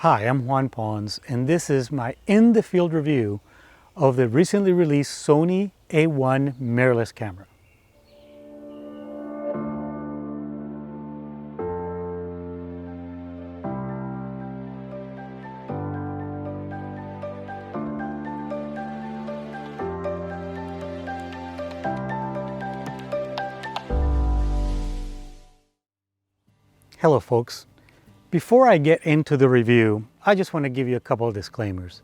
Hi, I'm Juan Pons, and this is my in-the-field review of the recently released Sony A1 mirrorless camera. Hello folks. Before I get into the review, I just want to give you a couple of disclaimers.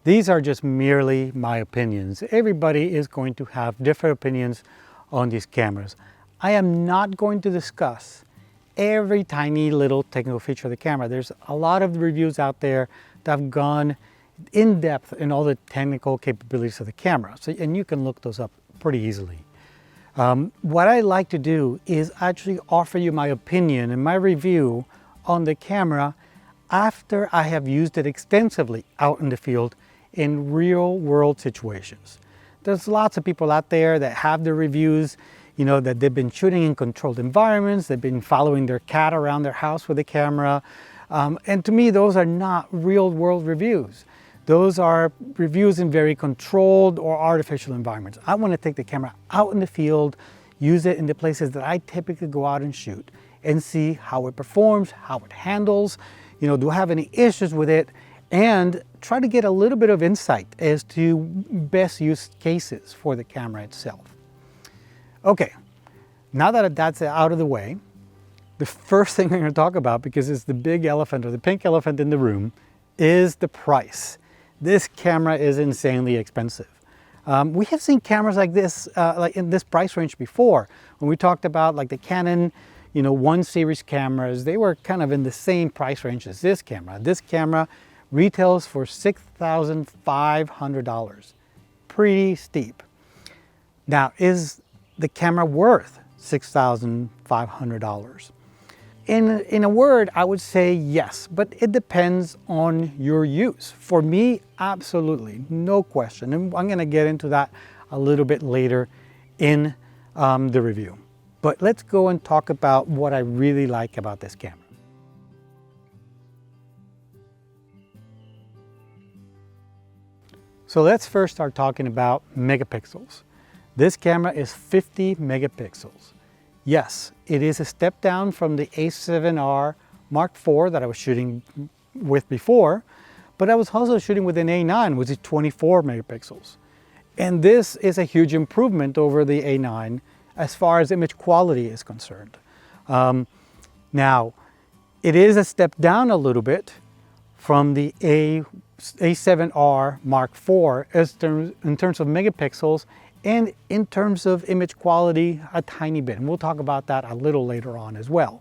These are just merely my opinions. Everybody is going to have different opinions on these cameras. I am not going to discuss every tiny little technical feature of the camera. There's a lot of reviews out there that have gone in depth in all the technical capabilities of the camera. And you can look those up pretty easily. What I like to do is actually offer you my opinion and my review on the camera after I have used it extensively out in the field in real world situations. There's lots of people out there that have their reviews, that they've been shooting in controlled environments, they've been following their cat around their house with a camera. And to me, those are not real world reviews. Those are reviews in very controlled or artificial environments. I want to take the camera out in the field, use it in the places that I typically go out and shoot, and see how it performs, how it handles, do I have any issues with it, and try to get a little bit of insight as to best use cases for the camera itself. Okay, now that that's out of the way, the first thing I'm going to talk about, because it's the big elephant or the pink elephant in the room, is the price. This camera is insanely expensive. We have seen cameras like this, like in this price range before. When we talked about like the Canon 1 series cameras, they were kind of in the same price range as this camera. This camera retails for $6,500. Pretty steep. Now, is the camera worth $6,500? In a word, I would say yes, but it depends on your use. For me, absolutely, no question. And I'm going to get into that a little bit later in the review. But let's go and talk about what I really like about this camera. So let's first start talking about megapixels. This camera is 50 megapixels. Yes, it is a step down from the A7R Mark IV that I was shooting with before, but I was also shooting with an A9, which is 24 megapixels. And this is a huge improvement over the A9 as far as image quality is concerned. Now, it is a step down a little bit from the A7R Mark IV in terms of megapixels, and in terms of image quality, a tiny bit. And we'll talk about that a little later on as well.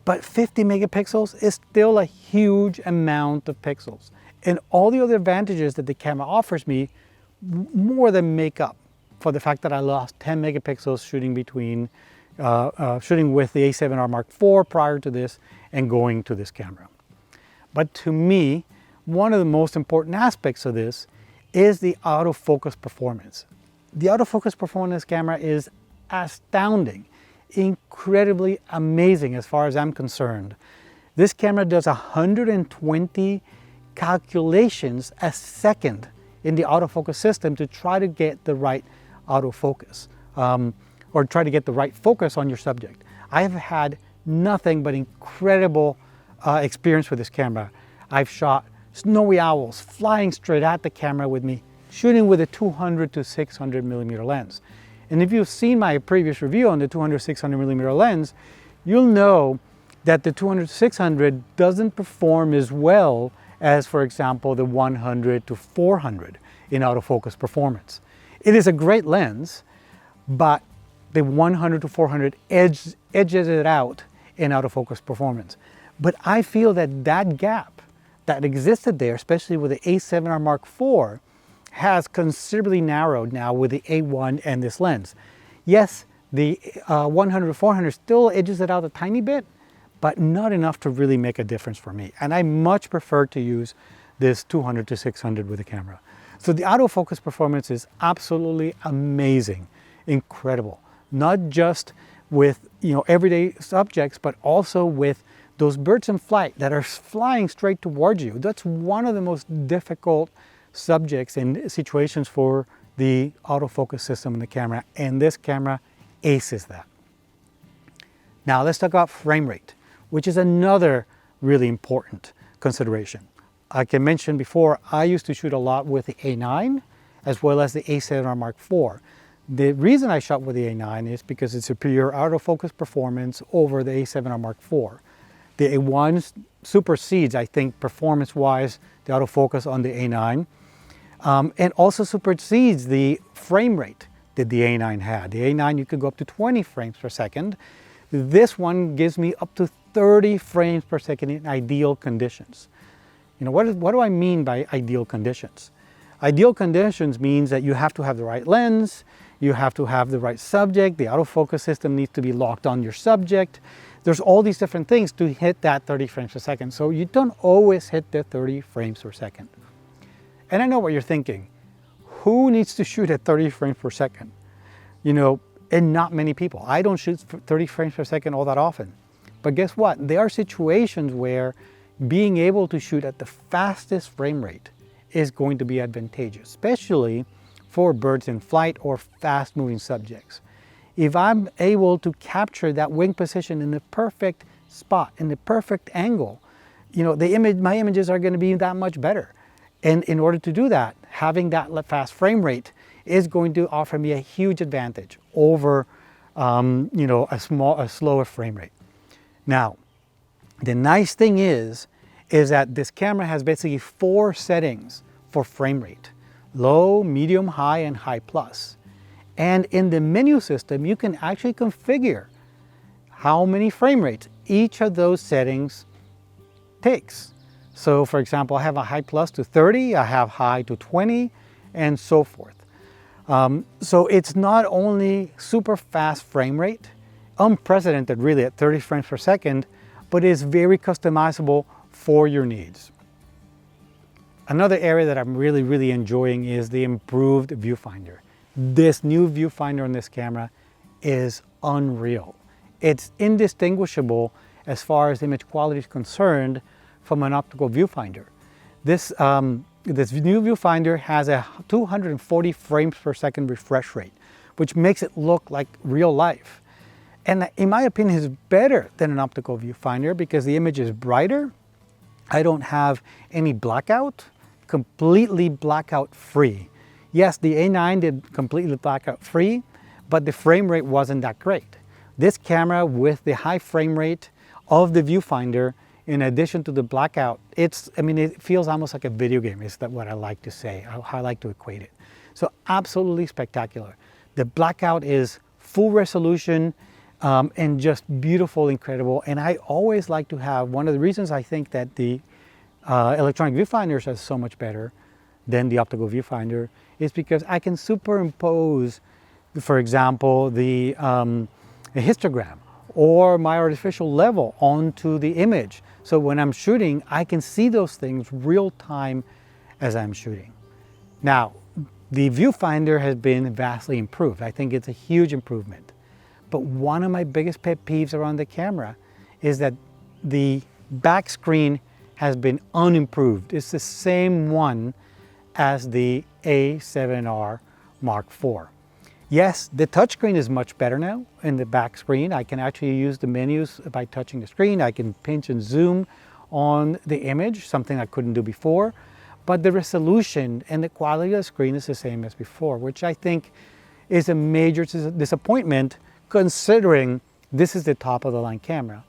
But 50 megapixels is still a huge amount of pixels. And all the other advantages that the camera offers me more than make up for the fact that I lost 10 megapixels shooting with the A7R Mark IV prior to this and going to this camera. But to me, one of the most important aspects of this is the autofocus performance. The autofocus performance of this camera is astounding, incredibly amazing as far as I'm concerned. This camera does 120 calculations a second in the autofocus system to try to get the right autofocus, or try to get the right focus on your subject. I have had nothing but incredible experience with this camera. I've shot snowy owls flying straight at the camera with me, shooting with a 200 to 600 millimeter lens. And if you've seen my previous review on the 200 to 600 millimeter lens, you'll know that the 200 to 600 doesn't perform as well as, for example, the 100 to 400 in autofocus performance. It is a great lens, but the 100 to 400 edges it out in autofocus performance. But I feel that that gap that existed there, especially with the A7R Mark IV, has considerably narrowed now with the A1 and this lens. Yes, the 100 to 400 still edges it out a tiny bit, but not enough to really make a difference for me. And I much prefer to use this 200 to 600 with the camera. So the autofocus performance is absolutely amazing, incredible. Not just with everyday subjects, but also with those birds in flight that are flying straight towards you, that's one of the most difficult subjects and situations for the autofocus system in the camera, and this camera aces that. Now let's talk about frame rate, which is another really important consideration. Like I mentioned before, I used to shoot a lot with the A9 as well as the A7R Mark IV. The reason I shot with the A9 is because it's superior autofocus performance over the A7R Mark IV. The A1 supersedes, I think, performance-wise, the autofocus on the A9, and also supersedes the frame rate that the A9 had. The A9, you could go up to 20 frames per second. This one gives me up to 30 frames per second in ideal conditions. You know, what do I mean by ideal conditions? Ideal conditions means that you have to have the right lens, you have to have the right subject, the autofocus system needs to be locked on your subject. There's all these different things to hit that 30 frames per second. So you don't always hit the 30 frames per second. And I know what you're thinking. Who needs to shoot at 30 frames per second? You know, and not many people. I don't shoot 30 frames per second all that often. But guess what? There are situations where being able to shoot at the fastest frame rate is going to be advantageous, especially for birds in flight or fast-moving subjects. If I'm able to capture that wing position in the perfect spot, in the perfect angle, you know, my images are going to be that much better. And in order to do that, having that fast frame rate is going to offer me a huge advantage over, you know, a slower frame rate. Now, the nice thing is that this camera has basically 4 settings for frame rate: low, medium, high, and high plus. And in the menu system, you can actually configure how many frame rates each of those settings takes. So for example, I have a high plus to 30, I have high to 20, and so forth. So it's not only super fast frame rate, unprecedented really at 30 frames per second, but is very customizable for your needs. Another area that I'm really enjoying is the improved viewfinder. This new viewfinder on this camera is unreal. It's indistinguishable as far as image quality is concerned from an optical viewfinder. This new viewfinder has a 240 frames per second refresh rate, which makes it look like real life. And in my opinion, is better than an optical viewfinder because the image is brighter. I don't have any blackout, completely blackout free. Yes, the A9 did completely blackout free, but the frame rate wasn't that great. This camera with the high frame rate of the viewfinder, in addition to the blackout, it feels almost like a video game, is that what I like to say, how I like to equate it. So absolutely spectacular. The blackout is full resolution and just beautiful, incredible. And I always like to have, one of the reasons I think that the electronic viewfinders are so much better than the optical viewfinder is because I can superimpose, for example, the histogram or my artificial level onto the image. So when I'm shooting, I can see those things real time as I'm shooting. Now, the viewfinder has been vastly improved. I think it's a huge improvement. But one of my biggest pet peeves around the camera is that the back screen has been unimproved. It's the same one as the A7R Mark IV. Yes, the touchscreen is much better now in the back screen. I can actually use the menus by touching the screen. I can pinch and zoom on the image, something I couldn't do before. But the resolution and the quality of the screen is the same as before, which I think is a major disappointment considering this is the top of the line camera.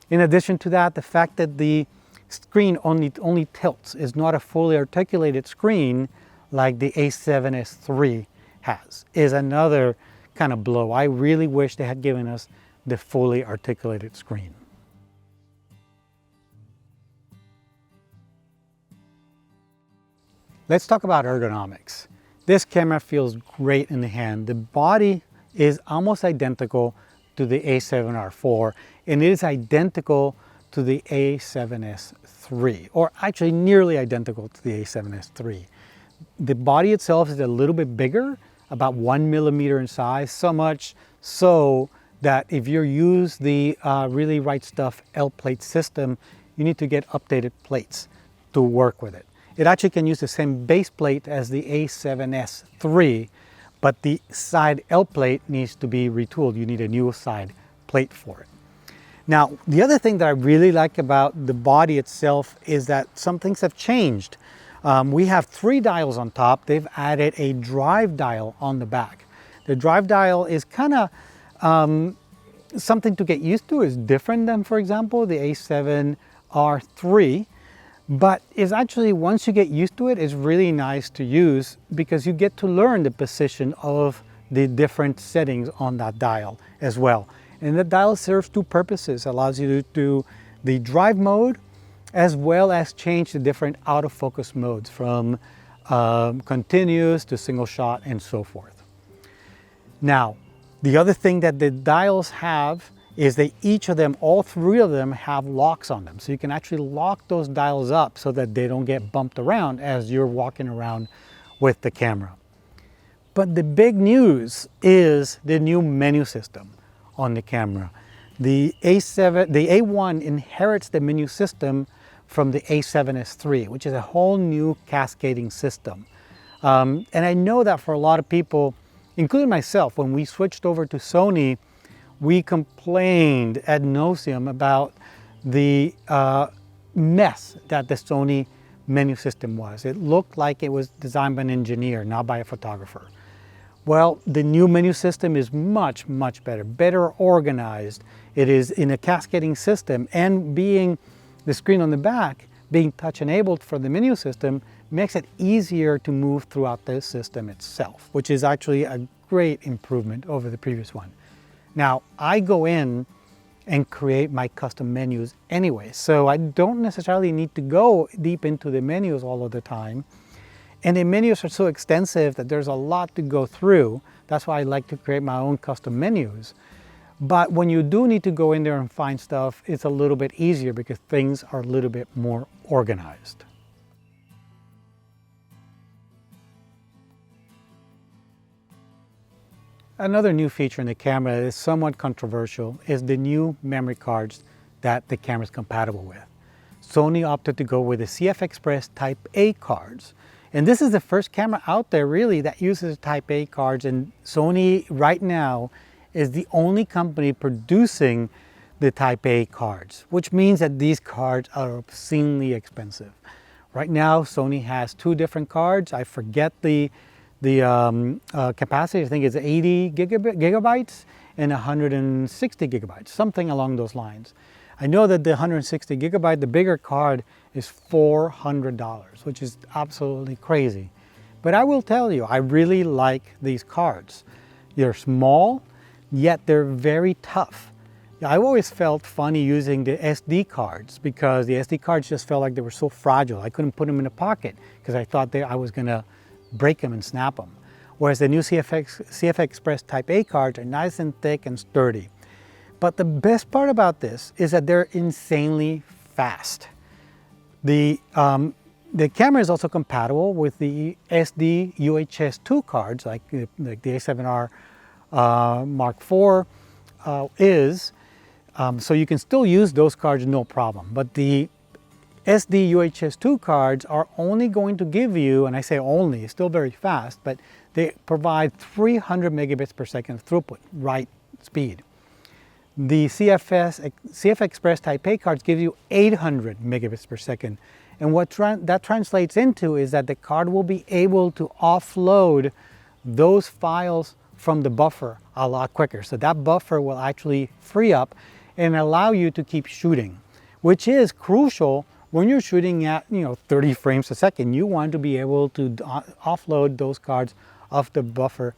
In addition to that, the fact that the screen only tilts, is not a fully articulated screen like the A7S III has, is another kind of blow. I really wish they had given us the fully articulated screen. Let's talk about ergonomics. This camera feels great in the hand. The body is almost identical to the A7R IV, and it is identical to the A7S III, or actually nearly identical to the A7S III. The body itself is a little bit bigger, about 1 millimeter in size, so much so that if you use the Really Right Stuff L plate system, you need to get updated plates to work with it. It actually can use the same base plate as the A7S III, but the side L plate needs to be retooled. You need a new side plate for it. Now, the other thing that I really like about the body itself is that some things have changed. We have 3 dials on top. They've added a drive dial on the back. The drive dial is kind of something to get used to. It's different than, for example, the A7R3, but is actually, once you get used to it, it's really nice to use because you get to learn the position of the different settings on that dial as well. And the dial serves 2 purposes. It allows you to do the drive mode as well as change the different autofocus modes from continuous to single shot and so forth. Now, the other thing that the dials have is they each of them, all 3 of them, have locks on them. So you can actually lock those dials up so that they don't get bumped around as you're walking around with the camera. But the big news is the new menu system on the camera. The A1 inherits the menu system from the A7S III, which is a whole new cascading system. And I know that for a lot of people, including myself, when we switched over to Sony, we complained ad nauseum about the mess that the Sony menu system was. It looked like it was designed by an engineer, not by a photographer. Well, the new menu system is much, much better organized. It is in a cascading system, and being the screen on the back, being touch enabled for the menu system, makes it easier to move throughout the system itself, which is actually a great improvement over the previous one. Now, I go in and create my custom menus anyway, so I don't necessarily need to go deep into the menus all of the time. And the menus are so extensive that there's a lot to go through. That's why I like to create my own custom menus. But when you do need to go in there and find stuff, it's a little bit easier because things are a little bit more organized. Another new feature in the camera that is somewhat controversial is the new memory cards that the camera is compatible with. Sony opted to go with the CF Express Type A cards. And this is the first camera out there really that uses Type A cards, and Sony right now is the only company producing the Type A cards, which means that these cards are obscenely expensive. Right now, Sony has 2 different cards. I forget the capacity. I think it's 80 gigabytes and 160 gigabytes, something along those lines. I know that the 160 gigabyte, the bigger card, is $400, which is absolutely crazy. But I will tell you, I really like these cards. They're small, yet they're very tough. I always felt funny using the SD cards because the SD cards just felt like they were so fragile. I couldn't put them in a pocket because I thought I was going to break them and snap them. Whereas the new CF Express Type A cards are nice and thick and sturdy. But the best part about this is that they're insanely fast. The camera is also compatible with the SD UHS 2 cards, like the A7R Mark IV is. So you can still use those cards no problem. But the SD UHS 2 cards are only going to give you, and I say only, it's still very fast, but they provide 300 megabits per second of throughput, write speed. The CF Express Type A cards give you 800 megabits per second. And what that translates into is that the card will be able to offload those files from the buffer a lot quicker. So that buffer will actually free up and allow you to keep shooting, which is crucial when you're shooting at 30 frames a second. You want to be able to offload those cards off the buffer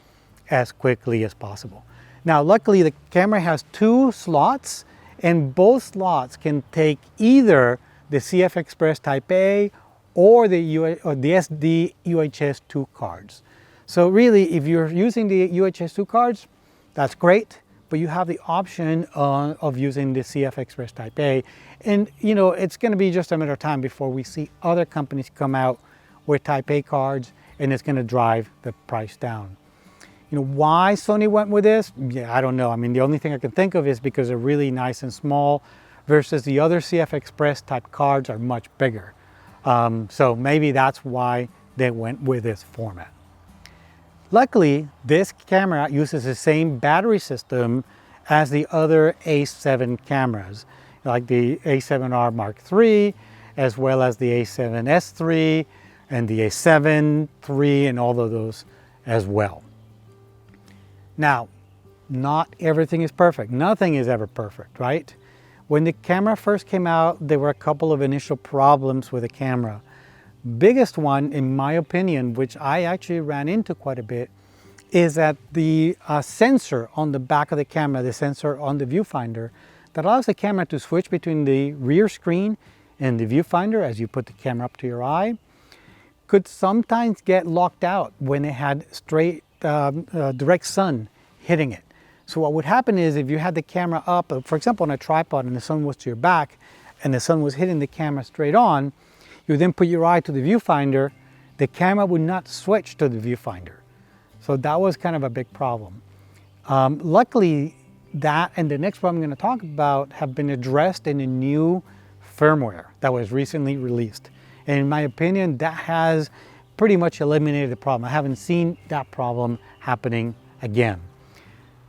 as quickly as possible. Now, luckily, the camera has 2 slots, and both slots can take either the CF Express Type A or the SD UHS 2 cards. So really, if you're using the UHS 2 cards, that's great, but you have the option of using the CF Express Type A. And it's going to be just a matter of time before we see other companies come out with Type A cards, and it's going to drive the price down. Why Sony went with this? Yeah, I don't know. I mean, the only thing I can think of is because they're really nice and small versus the other CF Express type cards are much bigger. So maybe that's why they went with this format. Luckily, this camera uses the same battery system as the other A7 cameras, like the A7R Mark III, as well as the A7S III and the A7 III and all of those as well. Now, not everything is perfect. Nothing is ever perfect, right? When the camera first came out, there were a couple of initial problems with the camera. Biggest one, in my opinion, which I actually ran into quite a bit, is that the sensor on the back of the camera, the sensor on the viewfinder, that allows the camera to switch between the rear screen and the viewfinder as you put the camera up to your eye, could sometimes get locked out when it had straight direct sun hitting it. So what would happen is if you had the camera up, for example, on a tripod and the sun was to your back and the sun was hitting the camera straight on, you then put your eye to the viewfinder, the camera would not switch to the viewfinder. So that was kind of a big problem. Luckily, that and the next problem I'm going to talk about have been addressed in a new firmware that was recently released. And in my opinion, that has pretty much eliminated the problem. I haven't seen that problem happening again.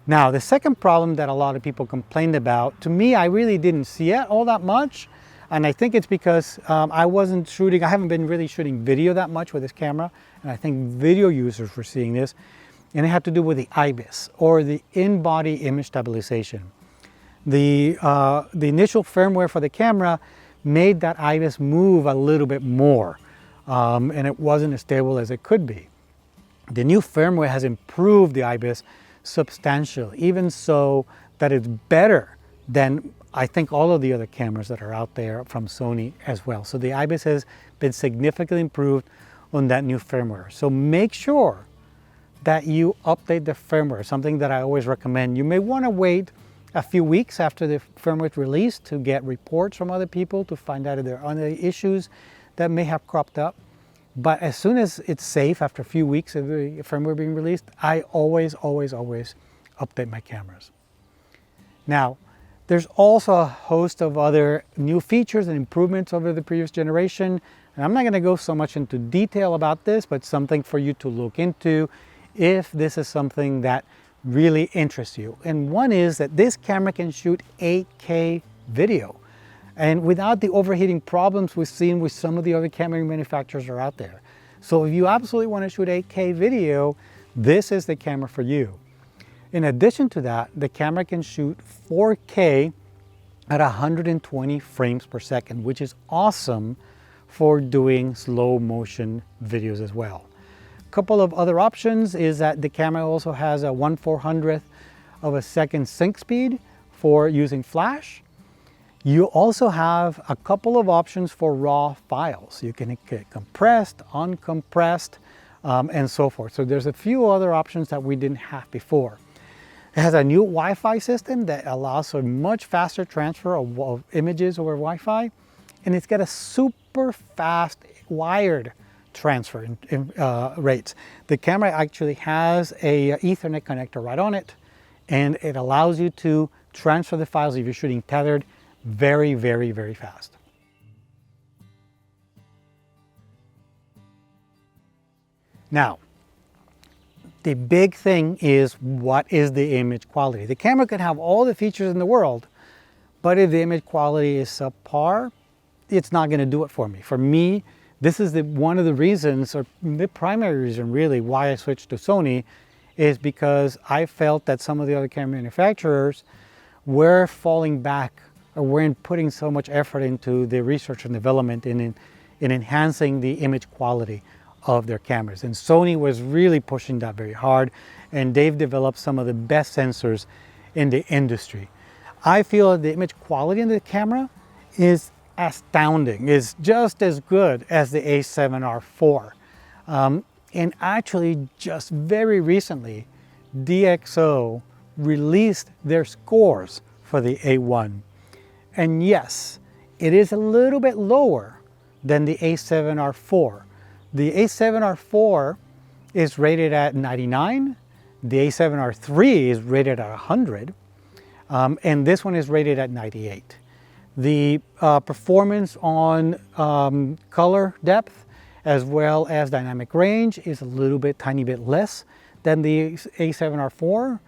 Now, the second problem that a lot of people complained about, to me, I really didn't see it all that much. And I think it's because I haven't been really shooting video that much with this camera. And I think video users were seeing this. And it had to do with the IBIS, or the in-body image stabilization. The initial firmware for the camera made that IBIS move a little bit more. And it wasn't as stable as it could be. The new firmware has improved the IBIS substantially, even so that it's better than I think all of the other cameras that are out there from Sony as well. So the IBIS has been significantly improved on that new firmware. So make sure that you update the firmware, something that I always recommend. You may want to wait a few weeks after the firmware is released to get reports from other people to find out if there are any issues that may have cropped up. But as soon as it's safe, after a few weeks of the firmware being released, I always update my cameras. Now, there's also a host of other new features and improvements over the previous generation. And I'm not going to go so much into detail about this, but something for you to look into if this is something that really interests you. And one is that this camera can shoot 8K video, and without the overheating problems we've seen with some of the other camera manufacturers that are out there. So if you absolutely want to shoot 8K video, this is the camera for you. In addition to that, the camera can shoot 4K at 120 frames per second, which is awesome for doing slow motion videos as well. A couple of other options is that the camera also has a 1/400th of a second sync speed for using flash. You also have a couple of options for raw files. You can get compressed, uncompressed, and so forth. So there's a few other options that we didn't have before. It has a new Wi-Fi system that allows for much faster transfer of images over Wi-Fi. And it's got a super fast wired transfer rates. The camera actually has a Ethernet connector right on it. And it allows you to transfer the files if you're shooting tethered very fast. Now, the big thing is, what is the image quality? The camera could have all the features in the world, but if the image quality is subpar, it's not going to do it for me. For me, this is one of the reasons, or the primary reason really, why I switched to Sony, is because I felt that some of the other camera manufacturers were falling back, or weren't putting so much effort into the research and development in enhancing the image quality of their cameras. And Sony was really pushing that very hard, and they've developed some of the best sensors in the industry. I feel that the image quality in the camera is astounding, is just as good as the A7R4. And actually, just very recently, DxO released their scores for the A1. And yes, it is a little bit lower than the A7R4. The A7R4 is rated at 99. The A7R III is rated at 100, and this one is rated at 98. The performance on color depth as well as dynamic range is a little bit, tiny bit less than the A7R IV,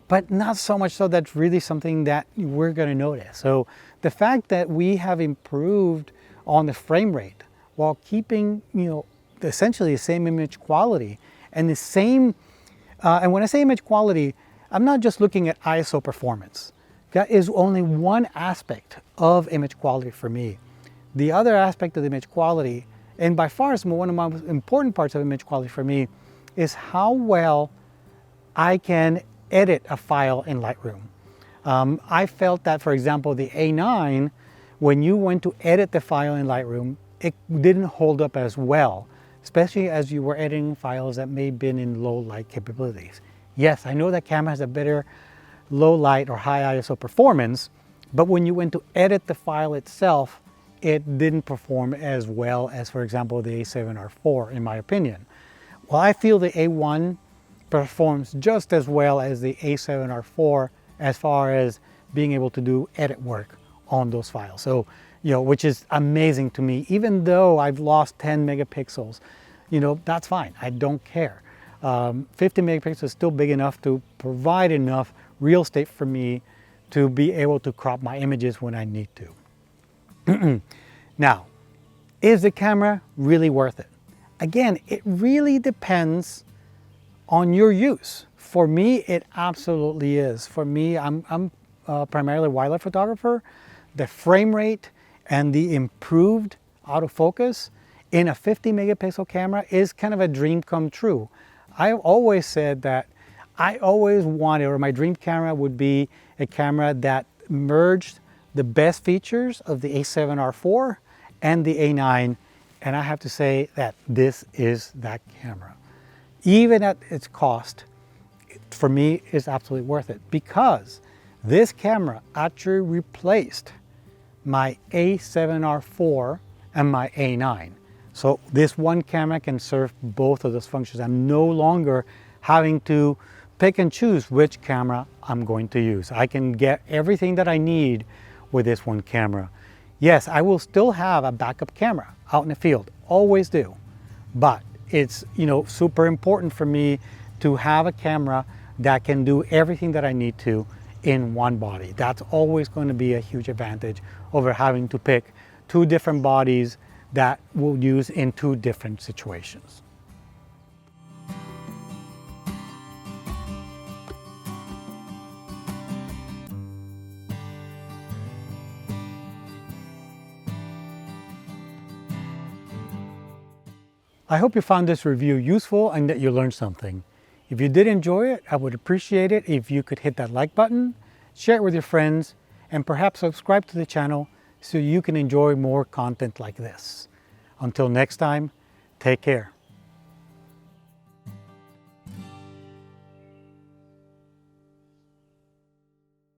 but not so much so that's really something that we're going to notice. So the fact that we have improved on the frame rate while keeping, essentially the same image quality and the same, and when I say image quality, I'm not just looking at ISO performance. That is only one aspect of image quality for me. The other aspect of the image quality, and by far is one of the most important parts of image quality for me, is how well I can edit a file in Lightroom. I felt that, for example, the A9, when you went to edit the file in Lightroom, it didn't hold up as well, especially as you were editing files that may have been in low light capabilities. Yes, I know that camera has a better low light or high ISO performance, but when you went to edit the file itself, it didn't perform as well as, for example, the A7R IV, in my opinion. Well, I feel the A1 performs just as well as the A7R IV as far as being able to do edit work on those files. So, which is amazing to me. Even though I've lost 10 megapixels, that's fine. I don't care. 50 megapixels is still big enough to provide enough real estate for me to be able to crop my images when I need to. Now, is the camera really worth it? Again, it really depends on your use. For me, it absolutely is. For me, I'm primarily a wildlife photographer. The frame rate and the improved autofocus in a 50 megapixel camera is kind of a dream come true. I've always said that I always wanted, or my dream camera would be a camera that merged the best features of the A7R IV and the A9, and I have to say that this is that camera. Even at its cost, for me, is absolutely worth it, because this camera actually replaced my A7R IV and my A9. So this one camera can serve both of those functions. I'm no longer having to pick and choose which camera I'm going to use. I can get everything that I need with this one camera. Yes, I will still have a backup camera out in the field, always do. But it's, super important for me to have a camera that can do everything that I need to in one body. That's always going to be a huge advantage over having to pick two different bodies that we'll use in two different situations. I hope you found this review useful and that you learned something. If you did enjoy it, I would appreciate it if you could hit that like button, share it with your friends, and perhaps subscribe to the channel so you can enjoy more content like this. Until next time, take care.